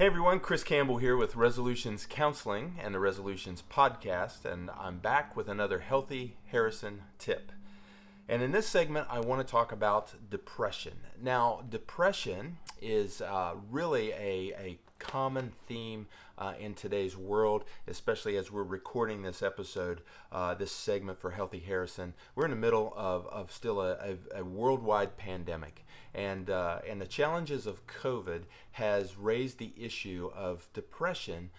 Hey everyone, Chris Campbell here with Resolutions Counseling and the Resolutions Podcast, and I'm back with another Healthy Harrison tip. And in this segment, I want to talk about depression. Now, depression is really a common theme in today's world, especially as we're recording this episode, this segment for Healthy Harrison. We're in the middle of still a worldwide pandemic. And the challenges of COVID has raised the issue of depression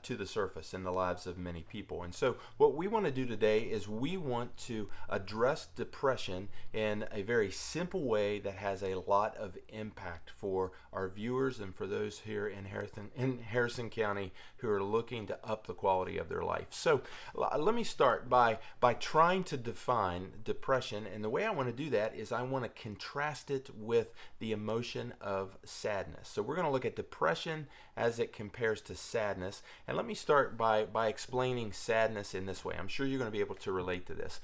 to the surface in the lives of many people. And so what we want to do today is we want to address depression in a very simple way that has a lot of impact for our viewers and for those here in Harrison County who are looking to up the quality of their life. So let me start by trying to define depression. And the way I want to do that is I want to contrast it with the emotion of sadness. So we're going to look at depression as it compares to sadness. And let me start by explaining sadness in this way. I'm sure you're going to be able to relate to this.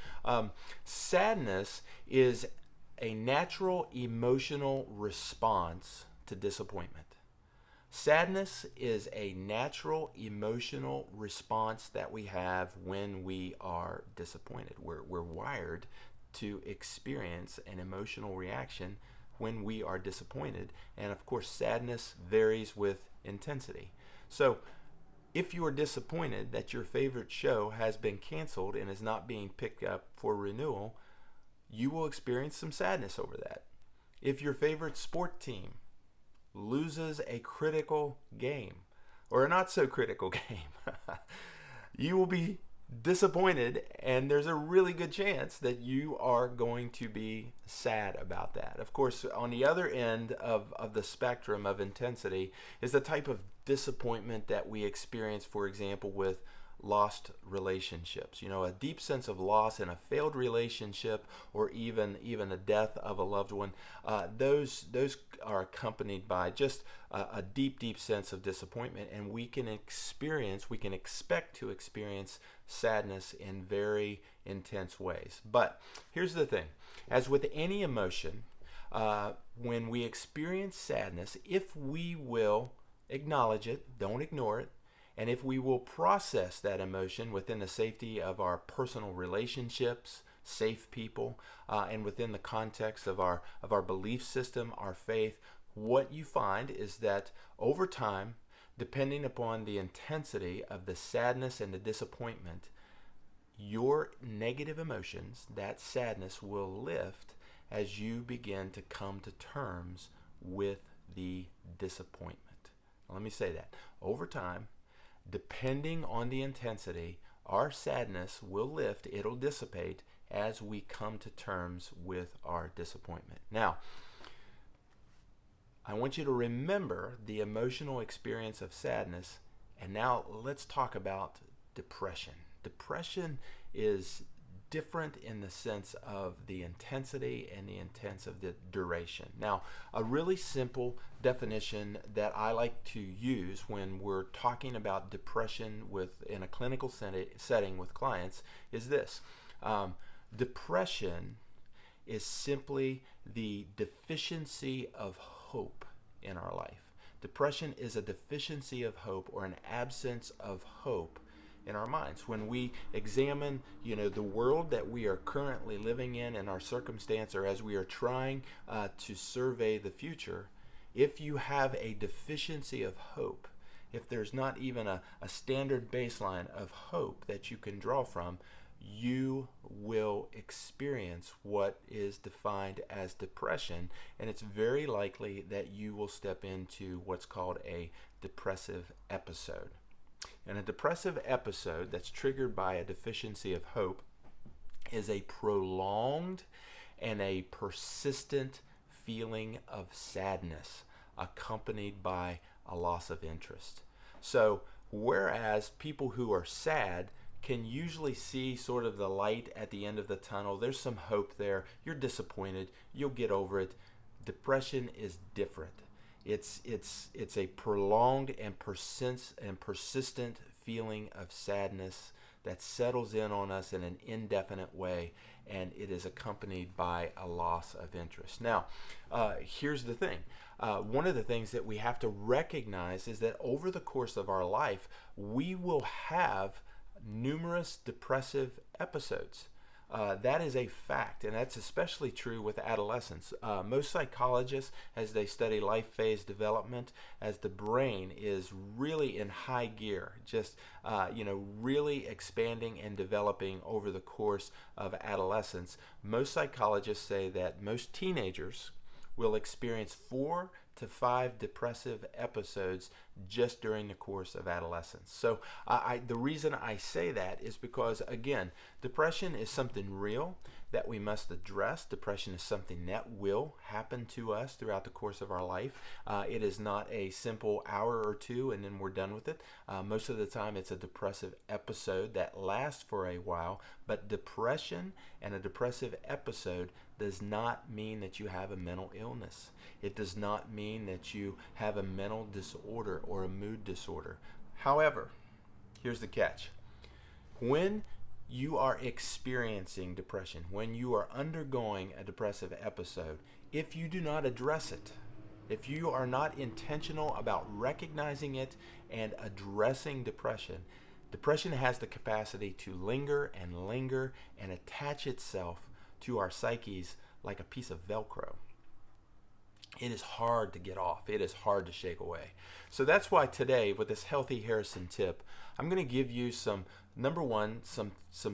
Sadness is a natural emotional response to disappointment. Sadness is a natural emotional response that we have when we are disappointed. We're wired to experience an emotional reaction when we are disappointed. And of course, sadness varies with intensity. So if you are disappointed that your favorite show has been canceled and is not being picked up for renewal, you will experience some sadness over that. If your favorite sport team loses a critical game or a not so critical game, you will be disappointed, and there's a really good chance that you are going to be sad about that. Of course, on the other end of the spectrum of intensity is the type of disappointment that we experience, for example, with lost relationships. You know, a deep sense of loss in a failed relationship, or even the death of a loved one. Those are accompanied by just a deep sense of disappointment, and we can expect to experience sadness in very intense ways. But here's the thing: as with any emotion, when we experience sadness, if we will acknowledge it, don't ignore it, and if we will process that emotion within the safety of our personal relationships, safe people, and within the context of our belief system, our faith, what you find is that over time, depending upon the intensity of the sadness and the disappointment, your negative emotions, that sadness, will lift as you begin to come to terms with the disappointment. Now, let me say that. Over time, depending on the intensity, our sadness will lift, it'll dissipate as we come to terms with our disappointment. Now, I want you to remember the emotional experience of sadness, and now let's talk about depression. Depression is different in the sense of the intensity and the intense of the duration. Now, a really simple definition that I like to use when we're talking about depression in a clinical setting with clients is this. Depression is simply the deficiency of hope in our life. Depression is a deficiency of hope, or an absence of hope in our minds. When we examine, the world that we are currently living in and our circumstance, or as we are trying to survey the future, if you have a deficiency of hope, if there's not even a standard baseline of hope that you can draw from, you will experience what is defined as depression, and it's very likely that you will step into what's called a depressive episode. And a depressive episode that's triggered by a deficiency of hope is a prolonged and a persistent feeling of sadness accompanied by a loss of interest. So, whereas people who are sad can usually see sort of the light at the end of the tunnel, there's some hope there, you're disappointed, you'll get over it. Depression is different. It's a prolonged and persistent feeling of sadness that settles in on us in an indefinite way, and it is accompanied by a loss of interest. Now, here's the thing. One of the things that we have to recognize is that over the course of our life, we will have numerous depressive episodes. That is a fact, and that's especially true with adolescents. Most psychologists, as they study life phase development, as the brain is really in high gear, just really expanding and developing over the course of adolescence, most psychologists say that most teenagers will experience 4 to 5 depressive episodes just during the course of adolescence. So the reason I say that is because, again, depression is something real that we must address. Depression is something that will happen to us throughout the course of our life. It is not a simple hour or two and then we're done with it. Most of the time it's a depressive episode that lasts for a while, but depression and a depressive episode does not mean that you have a mental illness. It does not mean that you have a mental disorder or a mood disorder. However, here's the catch. When you are experiencing depression, when you are undergoing a depressive episode, if you do not address it, if you are not intentional about recognizing it and addressing depression, depression has the capacity to linger and attach itself to our psyches like a piece of Velcro. It is hard to get off. It is hard to shake away. So that's why today, with this Healthy Harrison tip, I'm going to give you some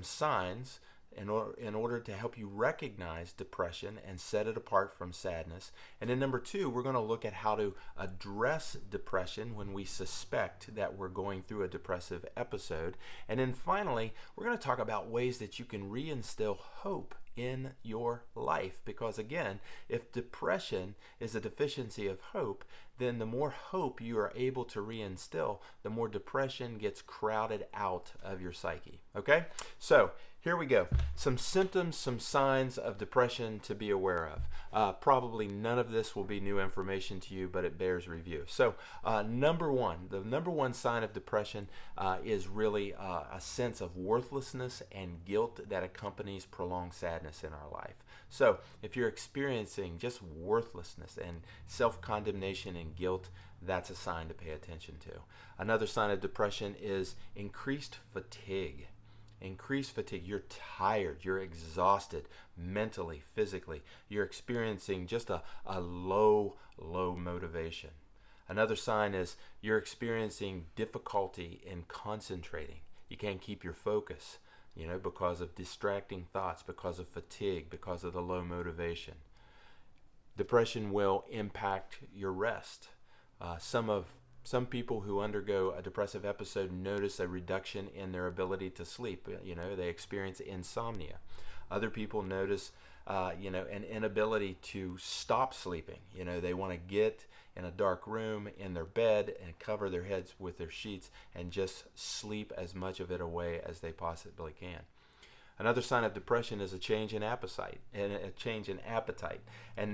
signs in order to help you recognize depression and set it apart from sadness. And then number 2, we're going to look at how to address depression when we suspect that we're going through a depressive episode. And then finally, we're going to talk about ways that you can reinstill hope in your life, because again, if depression is a deficiency of hope, then the more hope you are able to reinstill, the more depression gets crowded out of your psyche. Okay, so here we go. Some symptoms, some signs of depression to be aware of. Probably none of this will be new information to you, but it bears review. So the number one sign of depression is really a sense of worthlessness and guilt that accompanies prolonged sadness in our life. So if you're experiencing just worthlessness and self-condemnation and guilt, that's a sign to pay attention to. Another sign of depression is increased fatigue. Increased fatigue. You're tired. You're exhausted mentally, physically. You're experiencing just a low motivation. Another sign is you're experiencing difficulty in concentrating. You can't keep your focus, because of distracting thoughts, because of fatigue, because of the low motivation. Depression will impact your rest. Some people who undergo a depressive episode notice a reduction in their ability to sleep. They experience insomnia. Other people notice, an inability to stop sleeping. They want to get in a dark room in their bed and cover their heads with their sheets and just sleep as much of it away as they possibly can. Another sign of depression is a change in appetite, and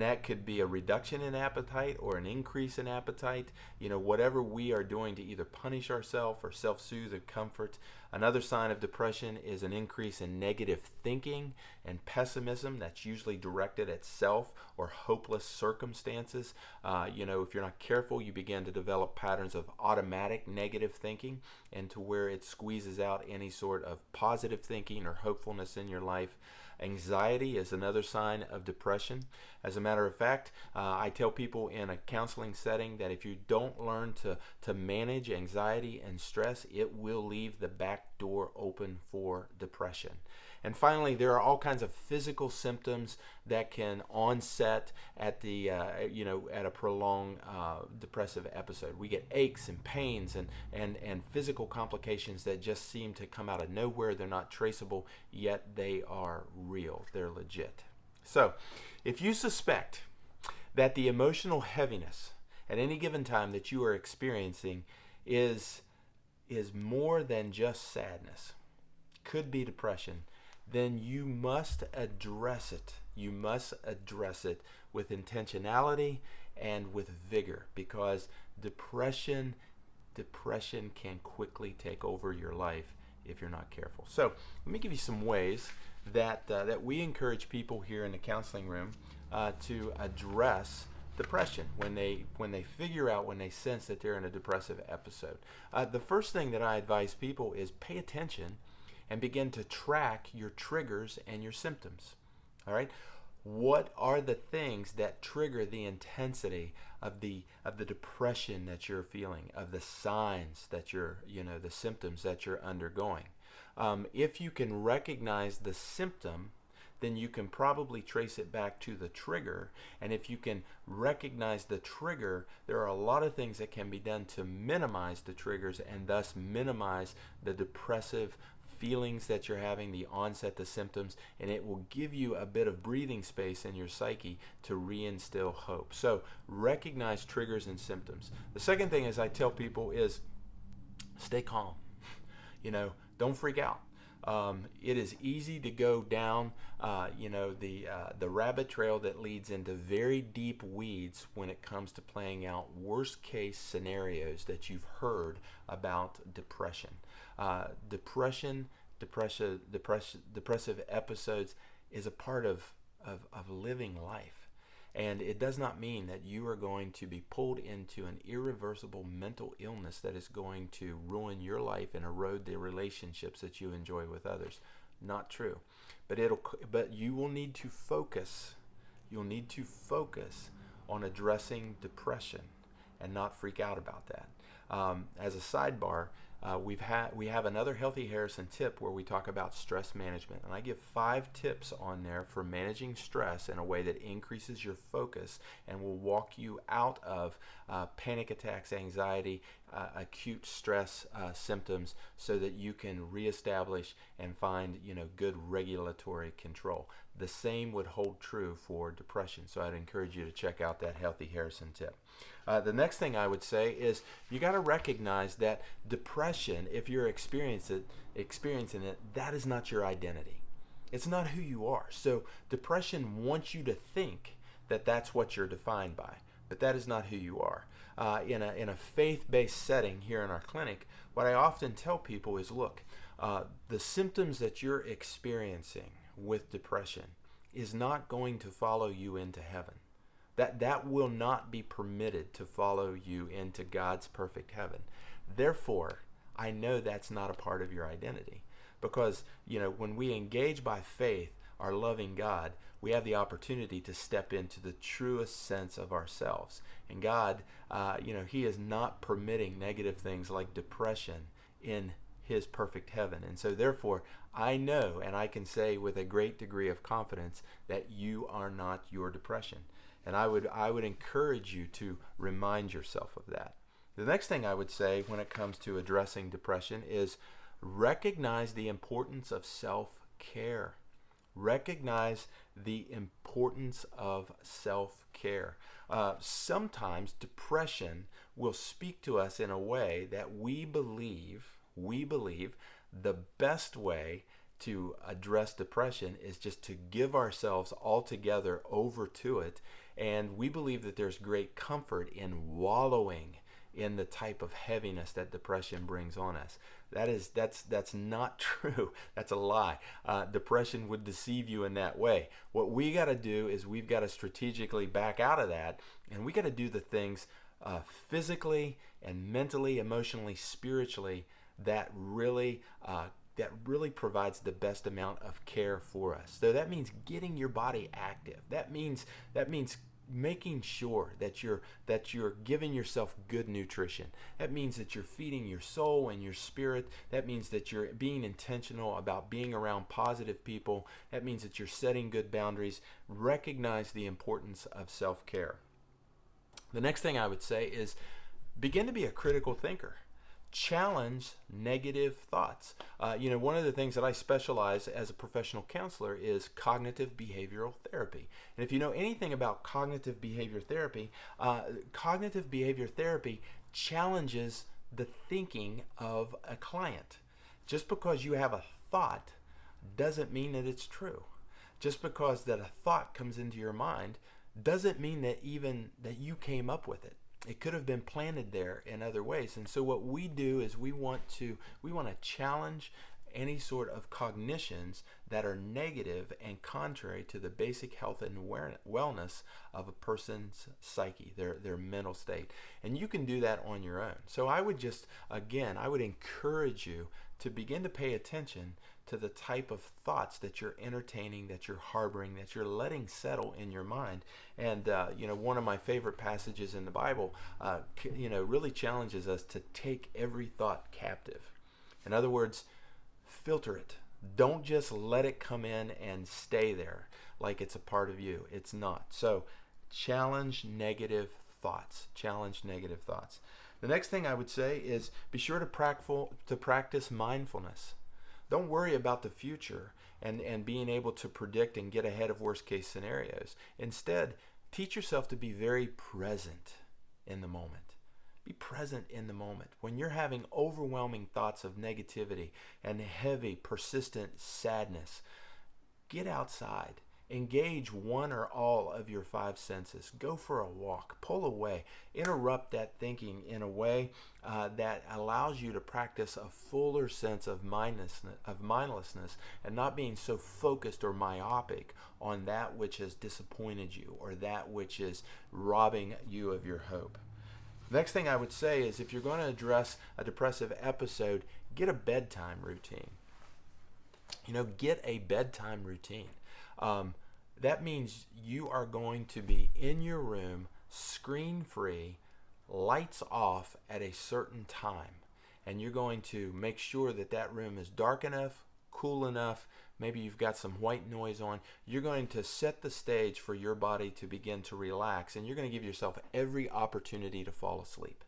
that could be a reduction in appetite or an increase in appetite. Whatever we are doing to either punish ourselves or self-soothe or comfort. Another sign of depression is an increase in negative thinking and pessimism that's usually directed at self or hopeless circumstances. If you're not careful, you begin to develop patterns of automatic negative thinking, and to where it squeezes out any sort of positive thinking or hopefulness in your life. Anxiety is another sign of depression. As a matter of fact, I tell people in a counseling setting that if you don't learn to manage anxiety and stress, it will leave the back door open for depression. And finally, there are all kinds of physical symptoms that can onset at at a prolonged depressive episode. We get aches and pains and physical complications that just seem to come out of nowhere. They're not traceable, yet they are real. They're legit. So, if you suspect that the emotional heaviness at any given time that you are experiencing is more than just sadness, could be depression, then you must address it. You must address it with intentionality and with vigor, because depression can quickly take over your life if you're not careful. So let me give you some ways that we encourage people here in the counseling room to address depression when they figure out, when they sense that they're in a depressive episode. The first thing that I advise people is pay attention and begin to track your triggers and your symptoms. All right? What are the things that trigger the intensity of the depression that you're feeling, of the signs that the symptoms that you're undergoing? If you can recognize the symptom, then you can probably trace it back to the trigger. And if you can recognize the trigger, there are a lot of things that can be done to minimize the triggers and thus minimize the depressive feelings that you're having, the onset, the symptoms, and it will give you a bit of breathing space in your psyche to reinstill hope. So recognize triggers and symptoms. The second thing, as I tell people, is stay calm. Don't freak out. It is easy to go down, the rabbit trail that leads into very deep weeds when it comes to playing out worst case scenarios that you've heard about depression. Depressive episodes is a part of living life. And it does not mean that you are going to be pulled into an irreversible mental illness that is going to ruin your life and erode the relationships that you enjoy with others. Not true. But you will need to focus. You'll need to focus on addressing depression and not freak out about that. As a sidebar, we have another Healthy Harrison tip where we talk about stress management, and I give 5 tips on there for managing stress in a way that increases your focus and will walk you out of panic attacks, anxiety, acute stress symptoms, so that you can reestablish and find good regulatory control. The same would hold true for depression, so I'd encourage you to check out that Healthy Harrison tip. The next thing I would say is you got to recognize that depression, if you're experiencing it, that is not your identity. It's not who you are. So depression wants you to think that that's what you're defined by, but that is not who you are. In a faith-based setting here in our clinic, what I often tell people is, look, the symptoms that you're experiencing with depression is not going to follow you into heaven. That will not be permitted to follow you into God's perfect heaven. Therefore, I know that's not a part of your identity, because when we engage by faith, our loving God, we have the opportunity to step into the truest sense of ourselves. And God, He is not permitting negative things like depression in His perfect heaven. And so therefore, I know, and I can say with a great degree of confidence, that you are not your depression. And I would encourage you to remind yourself of that. The next thing I would say when it comes to addressing depression is recognize the importance of self-care. Recognize the importance of self-care. Sometimes depression will speak to us in a way that we believe the best way to address depression is just to give ourselves altogether over to it. And we believe that there's great comfort in wallowing in the type of heaviness that depression brings on us. That's not true. That's a lie. Depression would deceive you in that way. What we got to do is we've got to strategically back out of that, and we got to do the things physically and mentally, emotionally, spiritually that really provides the best amount of care for us. So that means getting your body active. That means making sure that you're giving yourself good nutrition. That means that you're feeding your soul and your spirit. That means that you're being intentional about being around positive people. That means that you're setting good boundaries. Recognize the importance of self-care. The next thing I would say is begin to be a critical thinker. Challenge negative thoughts. One of the things that I specialize as a professional counselor is cognitive behavioral therapy. And if you know anything about cognitive behavior therapy challenges the thinking of a client. Just because you have a thought doesn't mean that it's true. Just because that a thought comes into your mind doesn't mean that you came up with it. It could have been planted there in other ways. And so what we do is we want to challenge any sort of cognitions that are negative and contrary to the basic health and wellness of a person's psyche, their mental state. And you can do that on your own. So I would I would encourage you to begin to pay attention to the type of thoughts that you're entertaining, that you're harboring, that you're letting settle in your mind. And one of my favorite passages in the Bible, really challenges us to take every thought captive. In other words, filter it. Don't just let it come in and stay there like it's a part of you. It's not. So challenge negative thoughts. Challenge negative thoughts. The next thing I would say is be sure to practice mindfulness. Don't worry about the future and being able to predict and get ahead of worst case scenarios. Instead, teach yourself to be very present in the moment. Be present in the moment. When you're having overwhelming thoughts of negativity and heavy, persistent sadness, get outside. Engage one or all of your five senses. Go for a walk. Pull away. Interrupt that thinking in a way that allows you to practice a fuller sense of mindlessness and not being so focused or myopic on that which has disappointed you or that which is robbing you of your hope. Next thing I would say is if you're going to address a depressive episode, get a bedtime routine. Get a bedtime routine. That means you are going to be in your room, screen-free, lights off at a certain time. And you're going to make sure that room is dark enough, cool enough, maybe you've got some white noise on. You're going to set the stage for your body to begin to relax, and you're going to give yourself every opportunity to fall asleep.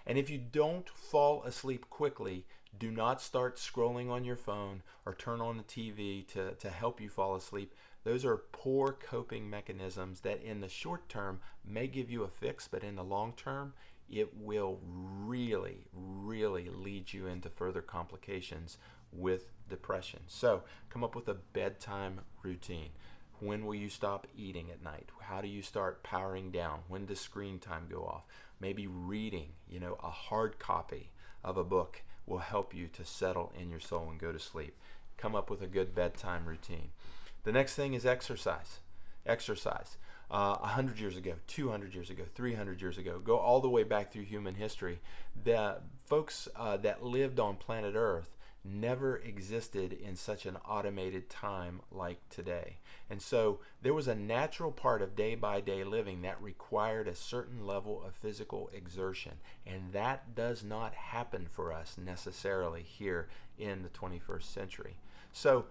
And if you don't fall asleep quickly, do not start scrolling on your phone or turn on the TV to help you fall asleep. Those are poor coping mechanisms that in the short term may give you a fix, but in the long term, it will really, really lead you into further complications with depression. So come up with a bedtime routine. When will you stop eating at night? How do you start powering down? When does screen time go off? Maybe reading, a hard copy of a book will help you to settle in your soul and go to sleep. Come up with a good bedtime routine. The next thing is exercise. Exercise. 100 years ago, 200 years ago, 300 years ago, go all the way back through human history, the folks that lived on planet Earth never existed in such an automated time like today. And so there was a natural part of day-by-day living that required a certain level of physical exertion. And that does not happen for us necessarily here in the 21st century. So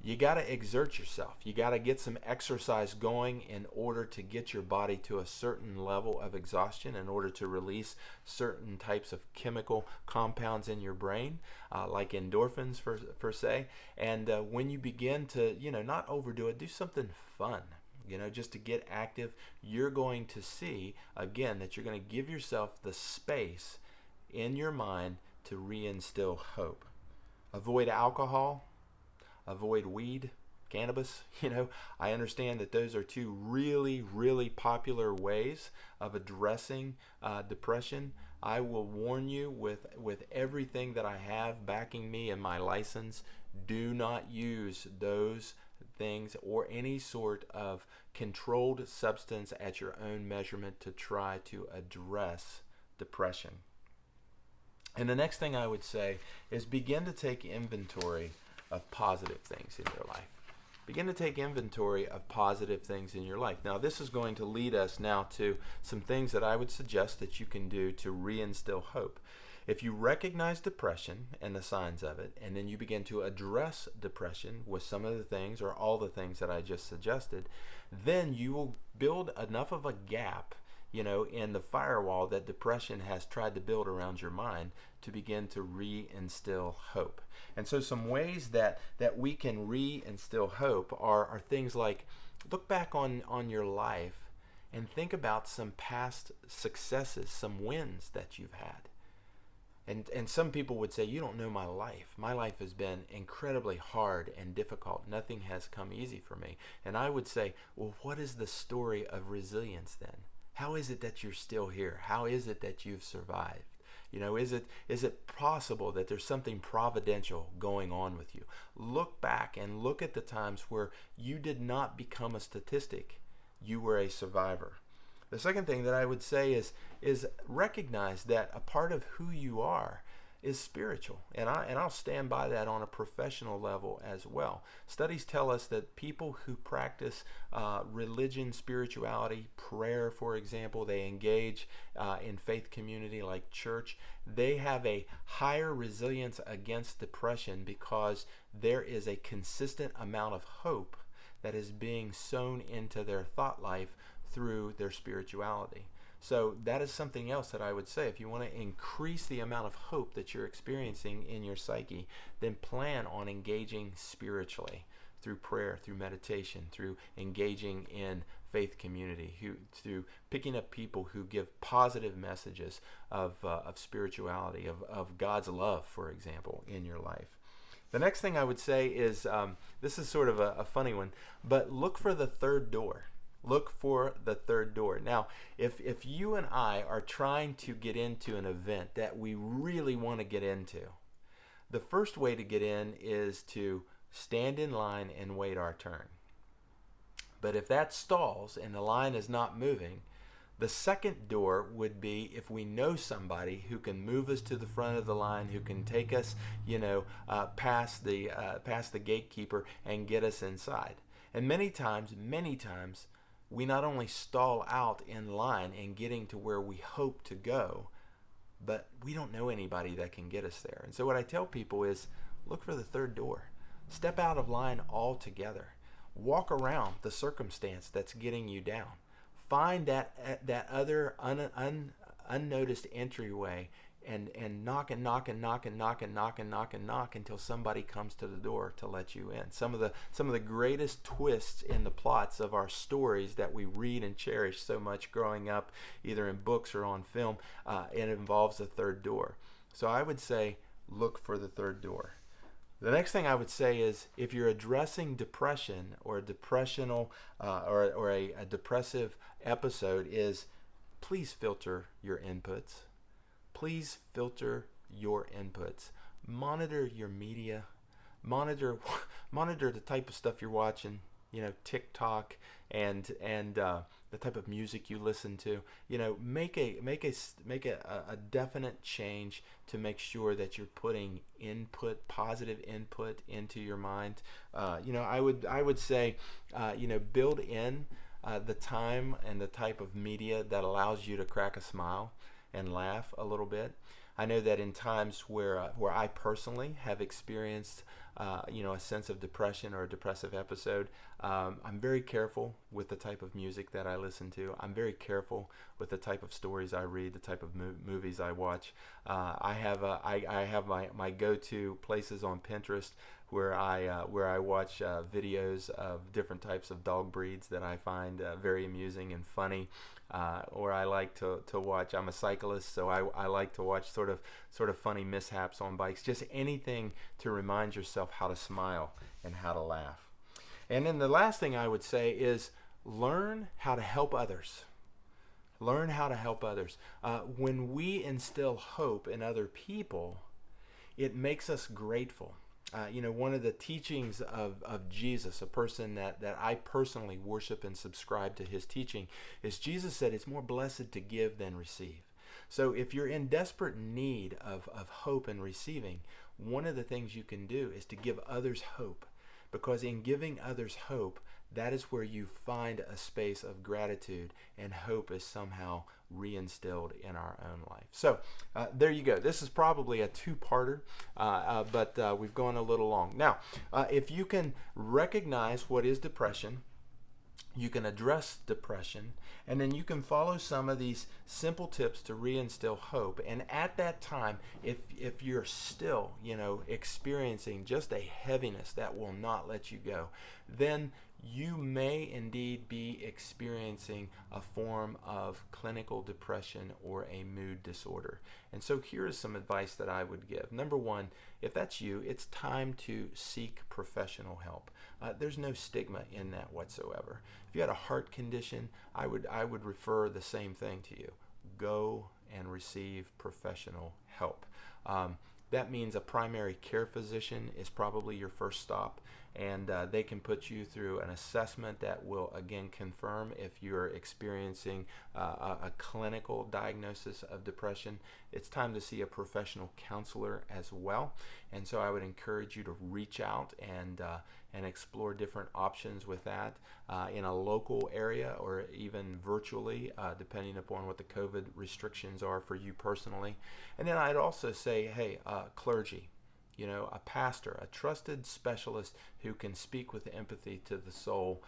you got to exert yourself. You got to get some exercise going in order to get your body to a certain level of exhaustion, in order to release certain types of chemical compounds in your brain, like endorphins per se. And when you begin to, not overdo it, do something fun. Just to get active, you're going to see, again, that you're going to give yourself the space in your mind to reinstill hope. Avoid alcohol. Avoid weed, cannabis. I understand that those are two really, really popular ways of addressing depression. I will warn you with everything that I have backing me and my license, do not use those things or any sort of controlled substance at your own measurement to try to address depression. And the next thing I would say is begin to take inventory of positive things in your life. Begin to take inventory of positive things in your life. Now, this is going to lead us now to some things that I would suggest that you can do to reinstill hope. If you recognize depression and the signs of it, and then you begin to address depression with some of the things or all the things that I just suggested, then you will build enough of a gap, in the firewall that depression has tried to build around your mind to begin to reinstill hope. And so some ways that we can reinstill hope are things like look back on your life and think about some past successes, some wins that you've had. And some people would say, you don't know my life. My life has been incredibly hard and difficult. Nothing has come easy for me. And I would say, well, what is the story of resilience then? How is it that you're still here? How is it that you've survived? Is it possible that there's something providential going on with you? Look back and look at the times where you did not become a statistic. You were a survivor. The second thing that I would say is recognize that a part of who you are is spiritual, and I'll stand by that on a professional level as well. Studies tell us that people who practice religion, spirituality, prayer, for example, they engage in faith community like church, they have a higher resilience against depression because there is a consistent amount of hope that is being sown into their thought life through their spirituality. So that is something else that I would say. If you want to increase the amount of hope that you're experiencing in your psyche, then plan on engaging spiritually through prayer, through meditation, through engaging in faith community, through picking up people who give positive messages of spirituality, of God's love, for example, in your life. The next thing I would say is, this is sort of a funny one, but look for the third door. Look for the third door. Now, if you and I are trying to get into an event that we really want to get into, the first way to get in is to stand in line and wait our turn. But if that stalls and the line is not moving, the second door would be if we know somebody who can move us to the front of the line, who can take us, past the gatekeeper and get us inside. And many times, we not only stall out in line and getting to where we hope to go, but we don't know anybody that can get us there. And so what I tell people is, look for the third door. Step out of line altogether. Walk around the circumstance that's getting you down. Find that other unnoticed entryway and knock until somebody comes to the door to let you in. Some of the greatest twists in the plots of our stories that we read and cherish so much growing up, either in books or on film, it involves a third door. So I would say, look for the third door. The next thing I would say is, if you're addressing depression or a depressional or a depressive episode, is please filter your inputs. Please filter your inputs. Monitor your media. Monitor the type of stuff you're watching. TikTok and the type of music you listen to. Make a definite change to make sure that you're putting positive input into your mind. I would say, build in the time and the type of media that allows you to crack a smile and laugh a little bit. I know that in times where I personally have experienced a sense of depression or a depressive episode, I'm very careful with the type of music that I listen to. I'm very careful with the type of stories I read, the type of movies I watch. I have my go-to places on Pinterest where I watch videos of different types of dog breeds that I find very amusing and funny. Or I like to watch. I'm a cyclist, so I like to watch sort of funny mishaps on bikes. Just anything to remind yourself how to smile and how to laugh. And then the last thing I would say is, learn how to help others. Learn how to help others. When we instill hope in other people, it makes us grateful. One of the teachings of Jesus, a person that I personally worship and subscribe to his teaching, is Jesus said it's more blessed to give than receive. So if you're in desperate need of hope and receiving, one of the things you can do is to give others hope. Because in giving others hope, that is where you find a space of gratitude, and hope is somehow reinstilled in our own life. So there you go. This is probably a two-parter, but we've gone a little long. Now, if you can recognize what is depression, you can address depression, and then you can follow some of these simple tips to reinstill hope. And at that time, if you're still, experiencing just a heaviness that will not let you go, then you may indeed be experiencing a form of clinical depression or a mood disorder. And so here is some advice that I would give. Number one, if that's you, it's time to seek professional help. There's no stigma in that whatsoever. If you had a heart condition, I would refer the same thing to you. Go and receive professional help. That means a primary care physician is probably your first stop, and they can put you through an assessment that will again confirm if you're experiencing a clinical diagnosis of depression. It's time to see a professional counselor as well, and so I would encourage you to reach out and explore different options with that in a local area or even virtually, depending upon what the COVID restrictions are for you personally. And then I'd also say, hey, clergy, a pastor, a trusted specialist who can speak with empathy to the soul.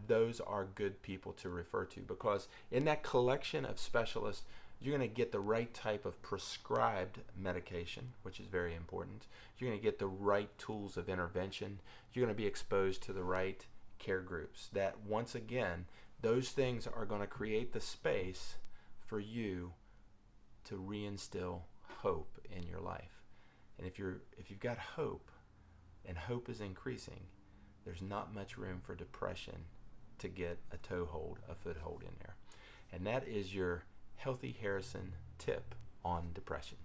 Those are good people to refer to, because in that collection of specialists, you're going to get the right type of prescribed medication, which is very important. You're going to get the right tools of intervention. You're going to be exposed to the right care groups. That, once again, those things are going to create the space for you to reinstill hope in your life. And if you've got hope, and hope is increasing, there's not much room for depression to get a toehold, a foothold in there. And that is your Healthy Harrison tip on depression.